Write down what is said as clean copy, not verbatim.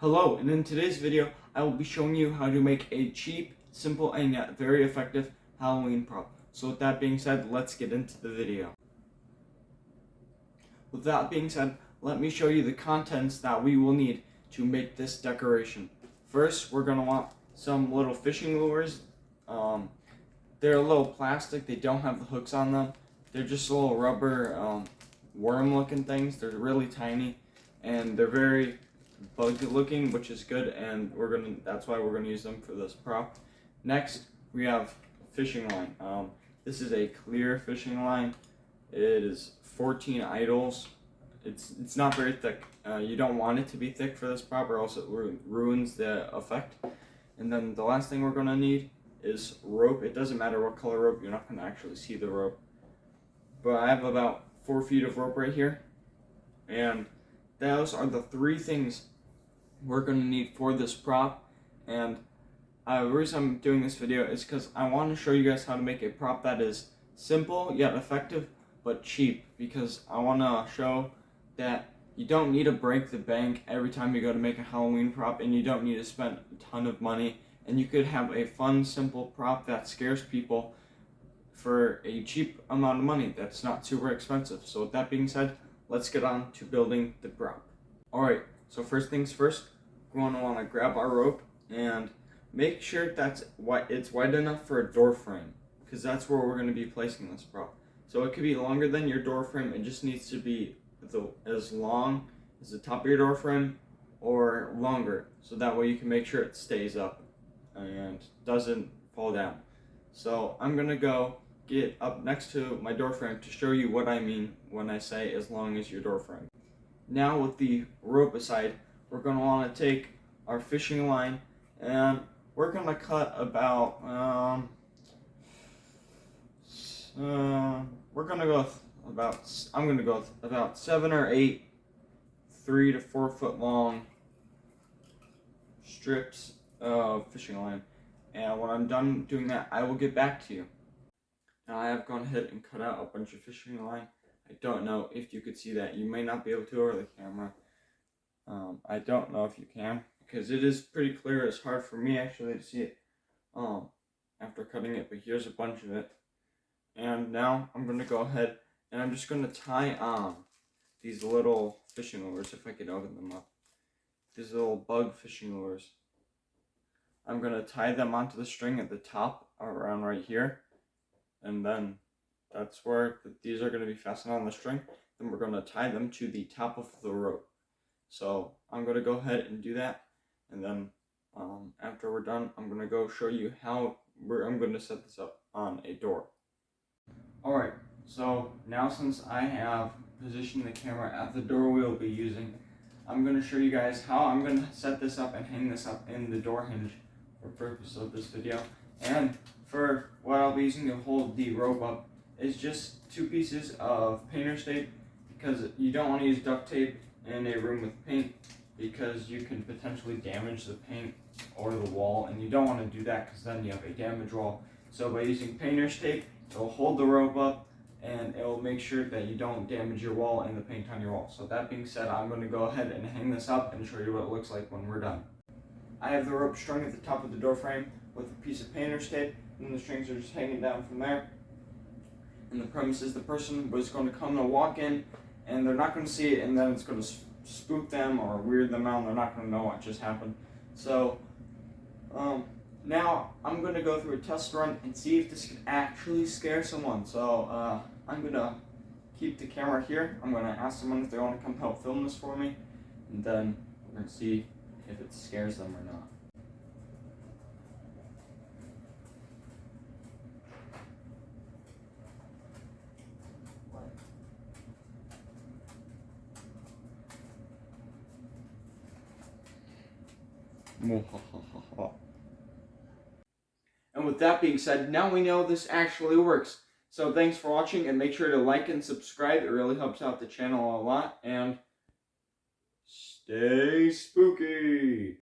Hello, and in today's video, I will be showing you how to make a cheap, simple, and yet very effective Halloween prop. So with that being said, let's get into the video. With that being said, let me show you the contents that we will need to make this decoration. First, we're going to want some little fishing lures. They're a little plastic, they don't have the hooks on them. They're just little rubber worm looking things. They're really tiny and they're very bug looking, which is good, and that's why we're gonna use them for this prop. Next, we have fishing line. This is a clear fishing line. It is 14 idles. It's not very thick. You don't want it to be thick for this prop, or else it ruins the effect. And then the last thing we're gonna need is rope. It doesn't matter what color rope. You're not gonna actually see the rope. But I have about 4 feet of rope right here, and those are the 3 things we're going to need for this prop. And the reason I'm doing this video is because I want to show you guys how to make a prop that is simple yet effective but cheap, because I want to show that you don't need to break the bank every time you go to make a Halloween prop, and you don't need to spend a ton of money, and you could have a fun, simple prop that scares people for a cheap amount of money that's not super expensive. So with that being said, let's get on to building the prop. Alright, so first things first, we're going to want to grab our rope and make sure it's wide enough for a door frame, because that's where we're going to be placing this prop. So it could be longer than your door frame. It just needs to be as long as the top of your door frame or longer, so that way you can make sure it stays up and doesn't fall down. So I'm going to go get up next to my door frame to show you what I mean when I say as long as your door frame. Now with the rope aside, we're going to want to take our fishing line, and we're going to cut about, we're going to go I'm going to go with about 7 or 8 3 to 4 foot long strips of fishing line. And when I'm done doing that, I will get back to you. Now I have gone ahead and cut out a bunch of fishing line. I don't know if you could see that. You may not be able to over the camera. I don't know if you can, because it is pretty clear. It's hard for me actually to see it after cutting it, but here's a bunch of it. And now I'm going to go ahead and I'm just going to tie on these little fishing lures, if I could open them up. These little bug fishing lures. I'm going to tie them onto the string at the top around right here, and then that's where these are going to be fastened on the string. Then we're going to tie them to the top of the rope. So I'm going to go ahead and do that, and then after we're done, I'm going to go show you how I'm going to set this up on a door. Alright, so now since I have positioned the camera at the door we'll be using, I'm going to show you guys how I'm going to set this up and hang this up in the door hinge for purpose of this video. And for what I'll be using to hold the rope up is just 2 pieces of painter's tape, because you don't want to use duct tape in a room with paint, because you can potentially damage the paint or the wall, and you don't want to do that because then you have a damaged wall. So by using painter's tape, it will hold the rope up and it will make sure that you don't damage your wall and the paint on your wall. So that being said, I'm going to go ahead and hang this up and show you what it looks like when we're done. I have the rope strung at the top of the door frame with a piece of painter's tape, and the strings are just hanging down from there. And the premise is the person was going to come and walk in, and they're not going to see it, and then it's going to spook them or weird them out, and they're not going to know what just happened. So now I'm going to go through a test run and see if this can actually scare someone. So I'm going to keep the camera here. I'm going to ask someone if they want to come help film this for me, and then we're going to see if it scares them or not. And with that being said, now we know this actually works. So thanks for watching, and make sure to like and subscribe. It really helps out the channel a lot. And stay spooky!